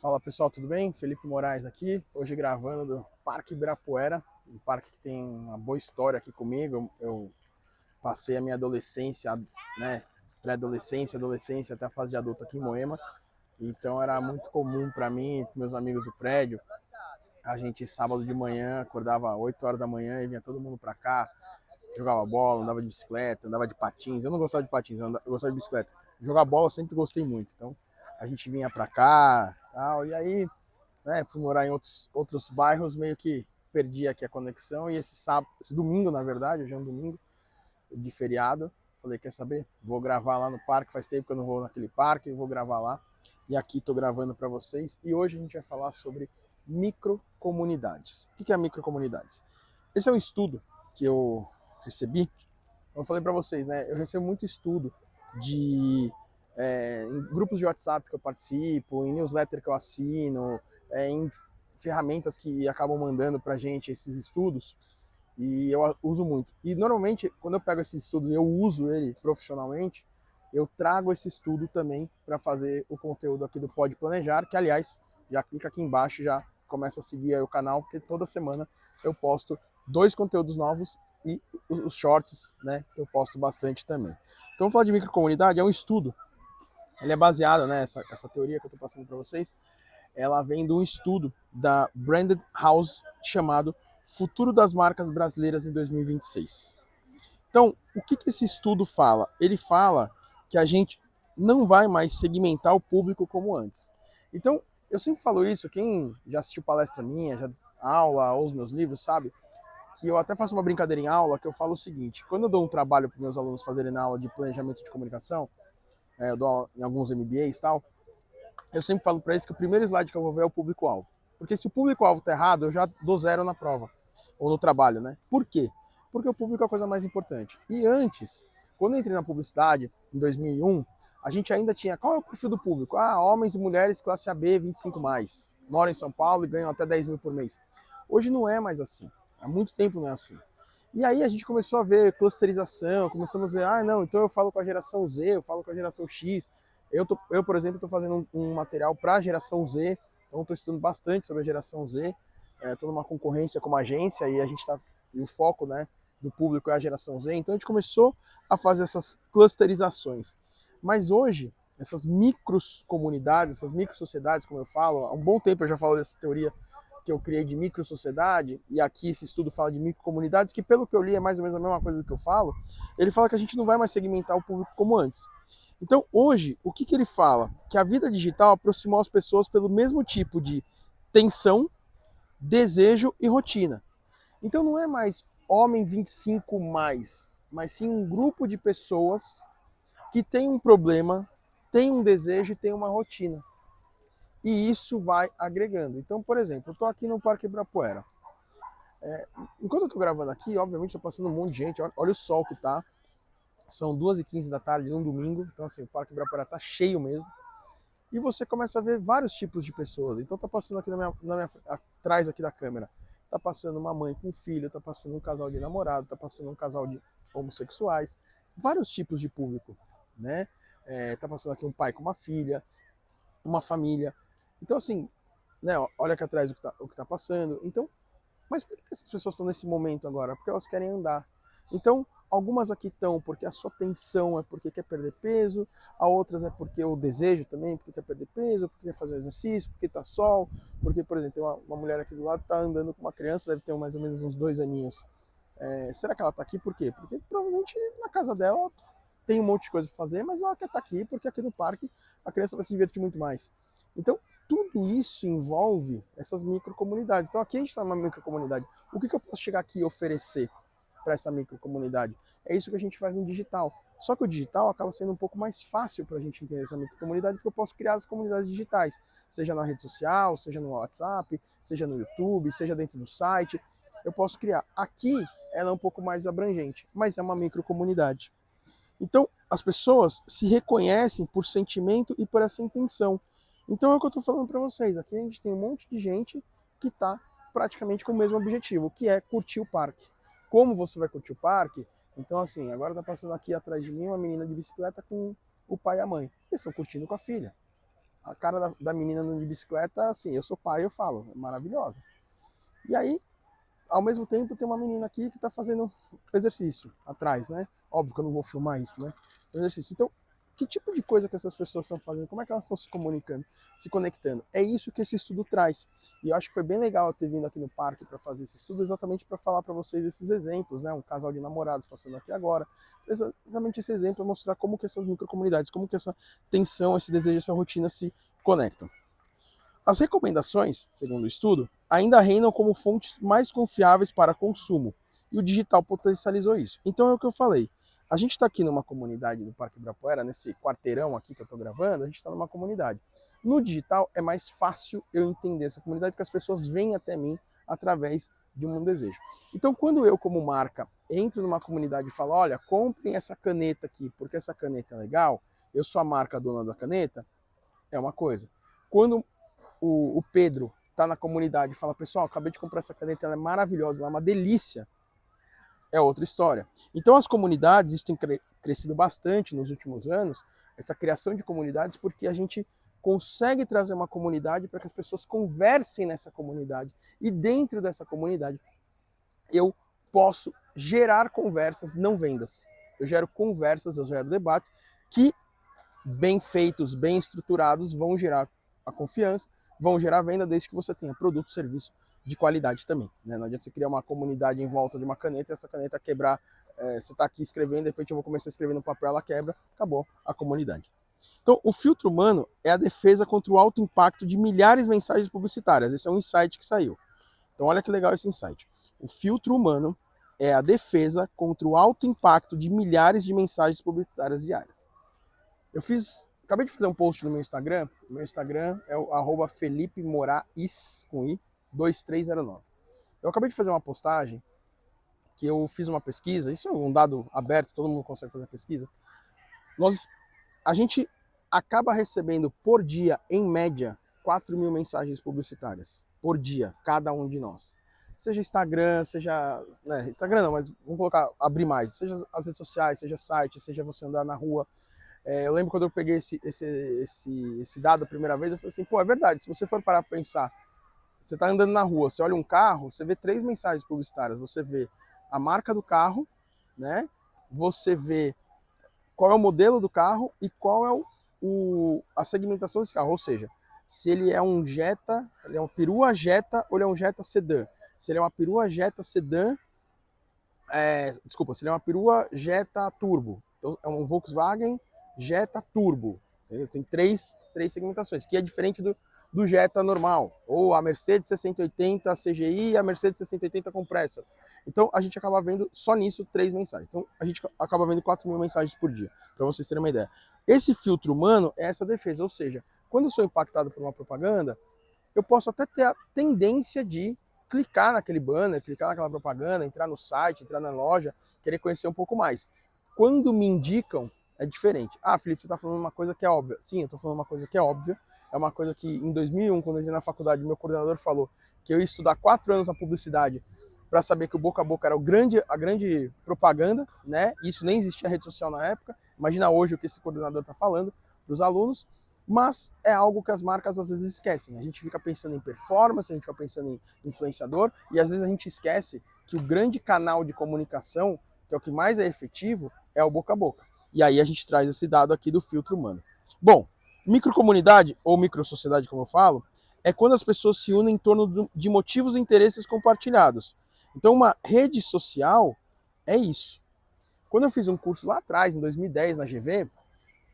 Fala pessoal, tudo bem? Felipe Moraes aqui, hoje gravando do Parque Ibirapuera, um parque que tem uma boa história aqui comigo. Eu passei a minha adolescência, né, pré-adolescência, adolescência até a fase de adulto aqui em Moema, então era muito comum para mim, com meus amigos do prédio, a gente sábado de manhã acordava 8 horas da manhã e vinha todo mundo para cá, jogava bola, andava de bicicleta, andava de patins. Eu não gostava de patins, eu gostava de bicicleta. Jogar bola eu sempre gostei muito, então a gente vinha para cá, tal, e aí, né, fui morar em outros bairros, meio que perdi aqui a conexão. E esse sábado, esse domingo, na verdade, hoje é um domingo de feriado, falei, quer saber? Vou gravar lá no parque, faz tempo que eu não vou naquele parque, vou gravar lá. E aqui estou gravando para vocês. E hoje a gente vai falar sobre microcomunidades. O que é microcomunidades? Esse é um estudo que eu recebi. Eu falei para vocês, né? Eu recebo muito estudo de em grupos de WhatsApp que eu participo, em newsletter que eu assino, em ferramentas que acabam mandando para gente esses estudos, e eu uso muito. E normalmente, quando eu pego esse estudo e eu uso ele profissionalmente, eu trago esse estudo também para fazer o conteúdo aqui do Pode Planejar, que aliás, já clica aqui embaixo, já começa a seguir aí o canal, porque toda semana eu posto 2 conteúdos novos e os shorts, né, que eu posto bastante também. Então, vamos falar de microcomunidade, é um estudo. Ele é baseado, né, essa teoria que eu estou passando para vocês, ela vem de um estudo da Branded House chamado Futuro das Marcas Brasileiras em 2026. Então, o que esse estudo fala? Ele fala que a gente não vai mais segmentar o público como antes. Então, eu sempre falo isso, quem já assistiu palestra minha, já aula ou os meus livros, sabe? Que eu até faço uma brincadeira em aula, que eu falo o seguinte: quando eu dou um trabalho para meus alunos fazerem na aula de planejamento de comunicação, eu dou aula em alguns MBAs e tal, eu sempre falo para eles que o primeiro slide que eu vou ver é o público-alvo. Porque se o público-alvo tá errado, eu já dou 0 na prova, ou no trabalho, né? Por quê? Porque o público é a coisa mais importante. E antes, quando eu entrei na publicidade, em 2001, a gente ainda tinha, qual é o perfil do público? Ah, homens e mulheres classe AB 25+, moram em São Paulo e ganham até 10 mil por mês. Hoje não é mais assim. Há muito tempo não é assim. E aí a gente começou a ver clusterização, começamos a ver, ah, não, então eu falo com a geração Z, eu falo com a geração X. Eu por exemplo, estou fazendo um material para a geração Z, então estou estudando bastante sobre a geração Z. Estou numa concorrência com uma agência e a gente está, e o foco, né, do público é a geração Z. Então a gente começou a fazer essas clusterizações. Mas hoje, essas micros comunidades, essas micro sociedades, como eu falo, há um bom tempo eu já falo dessa teoria que eu criei de micro-sociedade, e aqui esse estudo fala de microcomunidades, que pelo que eu li é mais ou menos a mesma coisa do que eu falo. Ele fala que a gente não vai mais segmentar o público como antes. Então, hoje, o que ele fala? Que a vida digital aproximou as pessoas pelo mesmo tipo de tensão, desejo e rotina. Então, não é mais homem 25 mais, mas sim um grupo de pessoas que tem um problema, tem um desejo e tem uma rotina. E isso vai agregando. Então, por exemplo, eu estou aqui no Parque Ibirapuera. Enquanto eu estou gravando aqui, obviamente está passando um monte de gente. Olha o sol que tá. São 2h15 da tarde, num domingo. Então, assim, o Parque Ibirapuera tá cheio mesmo. E você começa a ver vários tipos de pessoas. Então, tá passando aqui atrás aqui da câmera. Tá passando uma mãe com um filho, tá passando um casal de namorado, tá passando um casal de homossexuais. Vários tipos de público, né? Tá passando aqui um pai com uma filha, uma família. Então, assim, né, olha aqui atrás o que tá passando. Então, mas por que essas pessoas estão nesse momento agora? Porque elas querem andar. Então, algumas aqui estão porque a sua tensão é porque quer perder peso, a outras é porque o desejo também, porque quer perder peso, porque quer fazer um exercício, porque tá sol, porque, por exemplo, tem uma mulher aqui do lado que tá andando com uma criança, deve ter mais ou menos uns 2 aninhos. Será que ela tá aqui por quê? Porque provavelmente na casa dela tem um monte de coisa para fazer, mas ela quer estar aqui porque aqui no parque a criança vai se divertir muito mais. Então, tudo isso envolve essas microcomunidades. Então, aqui a gente está numa microcomunidade. O que eu posso chegar aqui e oferecer para essa microcomunidade? É isso que a gente faz no digital. Só que o digital acaba sendo um pouco mais fácil para a gente entender essa microcomunidade, porque eu posso criar as comunidades digitais, seja na rede social, seja no WhatsApp, seja no YouTube, seja dentro do site. Eu posso criar. Aqui ela é um pouco mais abrangente, mas é uma microcomunidade. Então, as pessoas se reconhecem por sentimento e por essa intenção. Então, é o que eu estou falando para vocês. Aqui a gente tem um monte de gente que está praticamente com o mesmo objetivo, que é curtir o parque. Como você vai curtir o parque? Então, assim, agora está passando aqui atrás de mim uma menina de bicicleta com o pai e a mãe. Eles estão curtindo com a filha. a cara da menina andando de bicicleta, assim, eu sou pai, eu falo, é maravilhosa. E aí, ao mesmo tempo, tem uma menina aqui que tá fazendo exercício atrás, né? Óbvio que eu não vou filmar isso, né? Exercício. Então, que tipo de coisa que essas pessoas estão fazendo? Como é que elas estão se comunicando, se conectando? É isso que esse estudo traz. E eu acho que foi bem legal eu ter vindo aqui no parque para fazer esse estudo, exatamente para falar para vocês esses exemplos, né? Um casal de namorados passando aqui agora. Exatamente esse exemplo, mostrar como que essas microcomunidades, como que essa tensão, esse desejo, essa rotina se conectam. As recomendações, segundo o estudo, ainda reinam como fontes mais confiáveis para consumo, e o digital potencializou isso. Então é o que eu falei. A gente está aqui numa comunidade do Parque Ibirapuera, nesse quarteirão aqui que eu estou gravando, a gente está numa comunidade. No digital é mais fácil eu entender essa comunidade, porque as pessoas vêm até mim através de um desejo. Então quando eu, como marca, entro numa comunidade e falo, olha, comprem essa caneta aqui, porque essa caneta é legal, eu sou a marca dona da caneta, é uma coisa. Quando o Pedro tá na comunidade e fala, pessoal, acabei de comprar essa caneta, ela é maravilhosa, ela é uma delícia, é outra história. Então as comunidades, isso tem crescido bastante nos últimos anos, essa criação de comunidades, porque a gente consegue trazer uma comunidade para que as pessoas conversem nessa comunidade. E dentro dessa comunidade, eu posso gerar conversas, não vendas. Eu gero conversas, eu gero debates que, bem feitos, bem estruturados, vão gerar a confiança, vão gerar venda, desde que você tenha produto, serviço de qualidade também. Né? Não adianta você criar uma comunidade em volta de uma caneta e essa caneta quebrar, você está aqui escrevendo, de repente eu vou começar a escrever no papel, ela quebra, acabou a comunidade. Então, o filtro humano é a defesa contra o alto impacto de milhares de mensagens publicitárias. Esse é um insight que saiu. Então, olha que legal esse insight. O filtro humano é a defesa contra o alto impacto de milhares de mensagens publicitárias diárias. Acabei de fazer um post no meu Instagram. Meu Instagram é o @FelipeMorais, com I, 2309. Eu acabei de fazer uma postagem que eu fiz uma pesquisa, isso é um dado aberto, todo mundo consegue fazer a pesquisa. A gente acaba recebendo por dia, em média, 4.000 mensagens publicitárias. Por dia, cada um de nós. Seja Instagram, seja... Instagram não, mas vamos colocar, abrir mais. Seja as redes sociais, seja site, seja você andar na rua. Eu lembro quando eu peguei esse dado a primeira vez, eu falei assim, pô, é verdade, se você for parar para pensar, você está andando na rua, você olha um carro, você vê 3 mensagens publicitárias, você vê a marca do carro, né? Você vê qual é o modelo do carro e qual é a segmentação desse carro, ou seja, se ele é um Jetta, ele é um perua Jetta ou ele é um Jetta sedã. Se ele é uma perua Jetta sedã, se ele é uma perua Jetta turbo, então é um Volkswagen Jetta Turbo. Tem três segmentações, que é diferente do Jetta normal, ou a Mercedes 680 CGI e a Mercedes 680 Compressor. Então a gente acaba vendo só nisso 3 mensagens. Então a gente acaba vendo 4.000 mensagens por dia, para vocês terem uma ideia. Esse filtro humano é essa defesa, ou seja, quando eu sou impactado por uma propaganda, eu posso até ter a tendência de clicar naquele banner, clicar naquela propaganda, entrar no site, entrar na loja, querer conhecer um pouco mais. Quando me indicam, é diferente. Ah, Felipe, você está falando uma coisa que é óbvia. Sim, eu estou falando uma coisa que é óbvia. É uma coisa que em 2001, quando eu entrei na faculdade, meu coordenador falou que eu ia estudar 4 anos na publicidade para saber que o boca a boca era a grande propaganda, né? Isso nem existia rede social na época. Imagina hoje o que esse coordenador está falando para os alunos. Mas é algo que as marcas às vezes esquecem. A gente fica pensando em performance, a gente fica pensando em influenciador, e às vezes a gente esquece que o grande canal de comunicação, que é o que mais é efetivo, é o boca a boca. E aí a gente traz esse dado aqui do filtro humano. Bom, microcomunidade, ou microsociedade como eu falo, é quando as pessoas se unem em torno de motivos e interesses compartilhados. Então uma rede social é isso. Quando eu fiz um curso lá atrás, em 2010, na GV,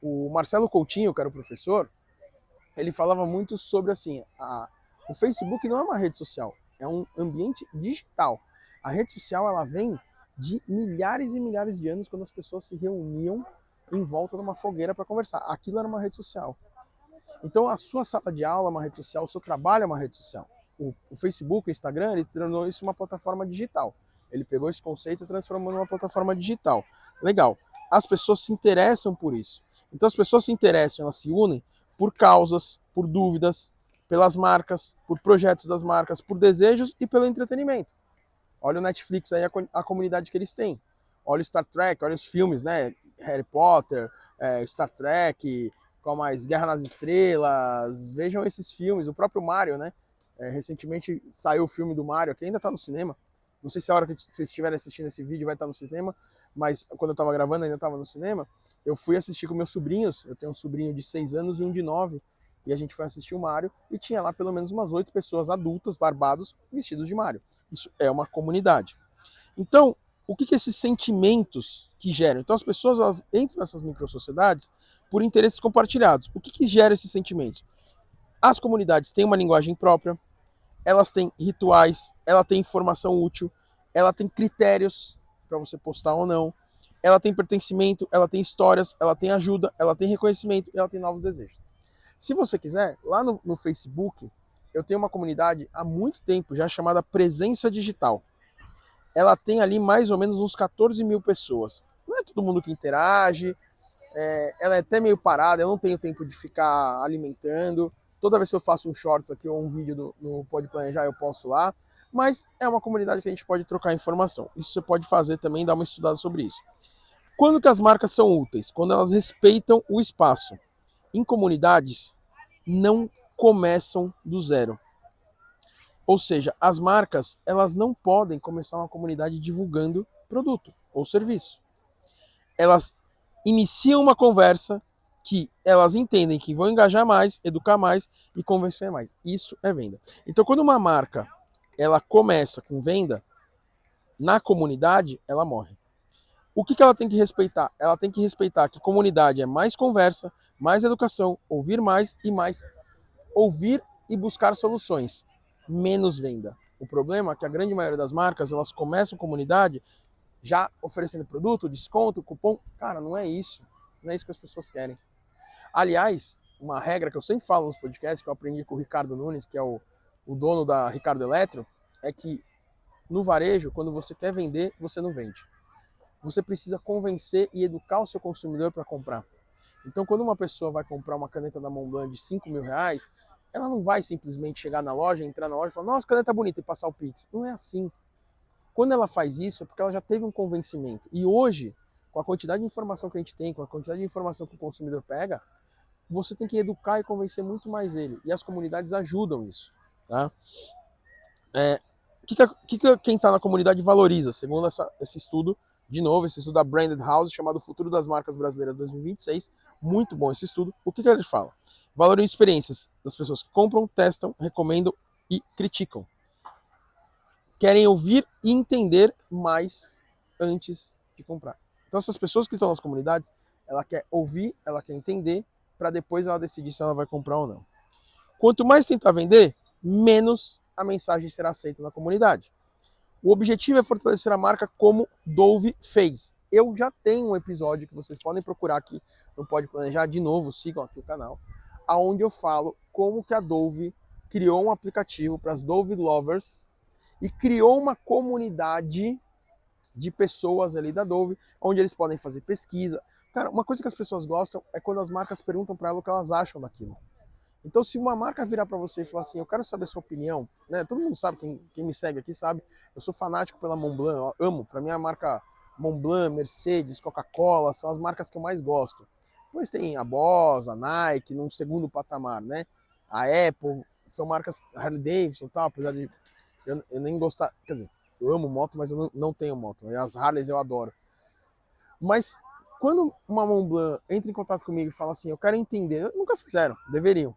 o Marcelo Coutinho, que era o professor, ele falava muito sobre assim, o Facebook não é uma rede social, é um ambiente digital. A rede social ela vem de milhares e milhares de anos, quando as pessoas se reuniam em volta de uma fogueira para conversar. Aquilo era uma rede social. Então a sua sala de aula é uma rede social, o seu trabalho é uma rede social. O Facebook, o Instagram, ele tornou isso uma plataforma digital. Ele pegou esse conceito e transformou numa plataforma digital. Legal. As pessoas se interessam por isso. Então as pessoas se interessam, elas se unem por causas, por dúvidas, pelas marcas, por projetos das marcas, por desejos e pelo entretenimento. Olha o Netflix aí, a comunidade que eles têm. Olha o Star Trek, olha os filmes, né? Harry Potter, Star Trek, Qual mais? Guerra nas Estrelas. Vejam esses filmes. O próprio Mario, né? Recentemente saiu o filme do Mario, que ainda tá no cinema. Não sei se a hora que vocês estiverem assistindo esse vídeo vai estar no cinema, mas quando eu tava gravando ainda tava no cinema. Eu fui assistir com meus sobrinhos. Eu tenho um sobrinho de 6 anos e um de 9. E a gente foi assistir o Mario e tinha lá pelo menos umas 8 pessoas adultas, barbados, vestidos de Mario. Isso é uma comunidade. Então, o que esses sentimentos que geram? Então, as pessoas elas entram nessas microsociedades por interesses compartilhados. O que gera esses sentimentos? As comunidades têm uma linguagem própria, elas têm rituais, ela tem informação útil, ela tem critérios para você postar ou não, ela tem pertencimento, ela tem histórias, ela tem ajuda, ela tem reconhecimento e ela tem novos desejos. Se você quiser, lá no Facebook, eu tenho uma comunidade há muito tempo já chamada Presença Digital. Ela tem ali mais ou menos uns 14 mil pessoas. Não é todo mundo que interage, ela é até meio parada, eu não tenho tempo de ficar alimentando. Toda vez que eu faço um shorts aqui ou um vídeo no Pode Planejar, eu posto lá. Mas é uma comunidade que a gente pode trocar informação. Isso você pode fazer também, dar uma estudada sobre isso. Quando que as marcas são úteis? Quando elas respeitam o espaço. Em comunidades, não começam do zero. Ou seja, as marcas elas não podem começar uma comunidade divulgando produto ou serviço. Elas iniciam uma conversa que elas entendem que vão engajar mais, educar mais e convencer mais. Isso é venda. Então, quando uma marca ela começa com venda, na comunidade ela morre. O que ela tem que respeitar? Ela tem que respeitar que comunidade é mais conversa, mais educação, ouvir mais ouvir e buscar soluções, menos venda. O problema é que a grande maioria das marcas, elas começam comunidade já oferecendo produto, desconto, cupom. Cara, não é isso. Não é isso que as pessoas querem. Aliás, uma regra que eu sempre falo nos podcasts, que eu aprendi com o Ricardo Nunes, que é o dono da Ricardo Eletro, é que no varejo, quando você quer vender, você não vende. Você precisa convencer e educar o seu consumidor para comprar. Então, quando uma pessoa vai comprar uma caneta da Montblanc de 5 mil reais, ela não vai simplesmente chegar na loja, entrar na loja e falar, nossa, caneta bonita e passar o Pix. Não é assim. Quando ela faz isso, é porque ela já teve um convencimento. E hoje, com a quantidade de informação que a gente tem, com a quantidade de informação que o consumidor pega, você tem que educar e convencer muito mais ele. E as comunidades ajudam isso. Tá? Quem está na comunidade valoriza, segundo esse estudo, de novo, esse estudo da Branded House, chamado Futuro das Marcas Brasileiras 2026. Muito bom esse estudo. O que ele fala? Valorizam experiências das pessoas que compram, testam, recomendam e criticam. Querem ouvir e entender mais antes de comprar. Então, essas pessoas que estão nas comunidades, ela quer ouvir, ela quer entender, para depois ela decidir se ela vai comprar ou não. Quanto mais tentar vender, menos a mensagem será aceita na comunidade. O objetivo é fortalecer a marca como Dove fez. Eu já tenho um episódio que vocês podem procurar aqui no Pode Planejar, de novo, sigam aqui o canal, onde eu falo como que a Dove criou um aplicativo para as Dove Lovers e criou uma comunidade de pessoas ali da Dove, onde eles podem fazer pesquisa. Cara, uma coisa que as pessoas gostam é quando as marcas perguntam para ela o que elas acham daquilo. Então, se uma marca virar para você e falar assim, eu quero saber a sua opinião, né? Todo mundo sabe, quem me segue aqui sabe, eu sou fanático pela Montblanc, eu amo. Para mim, a marca Montblanc, Mercedes, Coca-Cola são as marcas que eu mais gosto. Depois tem a Boss, a Nike, num segundo patamar, né? A Apple, são marcas Harley Davidson e tal, apesar de eu nem gostar, quer dizer, eu amo moto, mas eu não tenho moto. As Harleys eu adoro. Mas quando uma Montblanc entra em contato comigo e fala assim, eu quero entender, nunca fizeram, deveriam.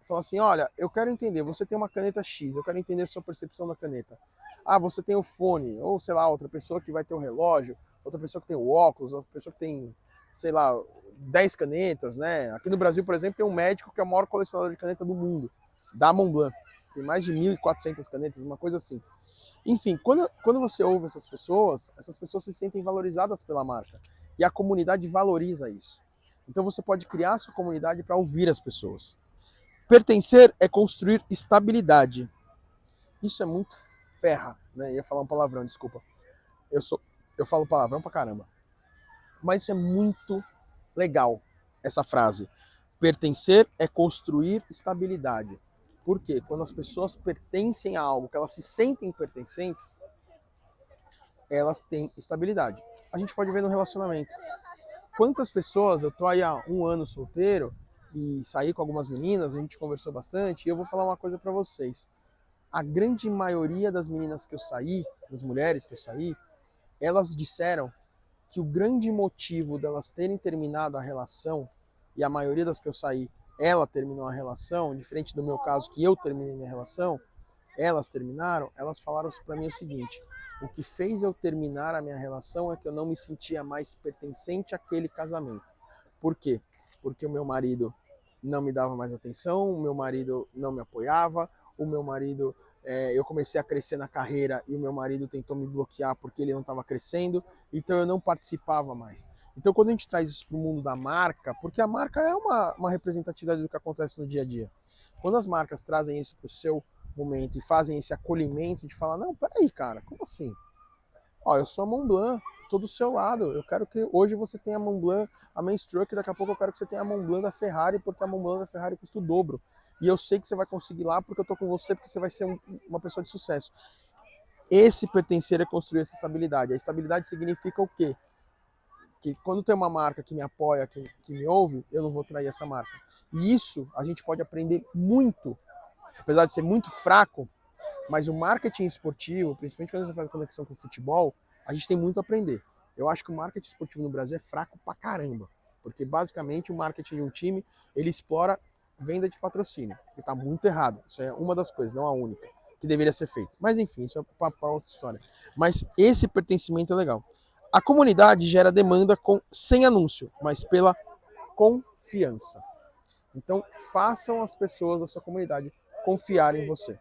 Fala assim, olha, eu quero entender, você tem uma caneta X, eu quero entender a sua percepção da caneta. Ah, você tem o fone, ou sei lá, outra pessoa que vai ter o relógio, outra pessoa que tem o óculos, outra pessoa que tem, sei lá, 10 canetas, né? Aqui no Brasil, por exemplo, tem um médico que é o maior colecionador de caneta do mundo, da Montblanc. Tem mais de 1.400 canetas, uma coisa assim. Enfim, quando você ouve essas pessoas se sentem valorizadas pela marca. E a comunidade valoriza isso. Então você pode criar a sua comunidade para ouvir as pessoas. Pertencer é construir estabilidade. Isso é muito ferra, né? Eu ia falar um palavrão, desculpa. Eu falo palavrão pra caramba. Mas isso é muito legal, essa frase. Pertencer é construir estabilidade. Por quê? Quando as pessoas pertencem a algo, que elas se sentem pertencentes, elas têm estabilidade. A gente pode ver no relacionamento. Quantas pessoas, eu tô aí há 1 ano solteiro, e saí com algumas meninas, a gente conversou bastante, e eu vou falar uma coisa para vocês. A grande maioria das meninas que eu saí, das mulheres que eu saí, elas disseram que o grande motivo delas terem terminado a relação, e a maioria das que eu saí, ela terminou a relação, diferente do meu caso, que eu terminei minha relação, elas terminaram, elas falaram para mim o seguinte: o que fez eu terminar a minha relação é que eu não me sentia mais pertencente àquele casamento. Por quê? Porque o meu marido não me dava mais atenção, o meu marido não me apoiava, o meu marido, eu comecei a crescer na carreira e o meu marido tentou me bloquear porque ele não estava crescendo, então eu não participava mais. Então quando a gente traz isso para o mundo da marca, porque a marca é uma representatividade do que acontece no dia a dia, quando as marcas trazem isso para o seu momento e fazem esse acolhimento de falar, não, peraí, cara, como assim? Ó, eu sou a Montblanc, tô do seu lado, eu quero que hoje você tenha a Montblanc, a Mainstruck, daqui a pouco eu quero que você tenha a Montblanc da Ferrari, porque a Montblanc da Ferrari custa o dobro. E eu sei que você vai conseguir lá porque eu tô com você, porque você vai ser uma pessoa de sucesso. Esse pertencer é construir essa estabilidade. A estabilidade significa o quê? Que quando tem uma marca que me apoia, que me ouve, eu não vou trair essa marca. E isso a gente pode aprender muito, apesar de ser muito fraco, mas o marketing esportivo, principalmente quando você faz a conexão com o futebol, a gente tem muito a aprender. Eu acho que o marketing esportivo no Brasil é fraco pra caramba, porque basicamente o marketing de um time, ele explora venda de patrocínio, que tá muito errado. Isso é uma das coisas, não a única, que deveria ser feito. Mas enfim, isso é para outra história. Mas esse pertencimento é legal. A comunidade gera demanda sem anúncio, mas pela confiança. Então, façam as pessoas da sua comunidade confiar em você.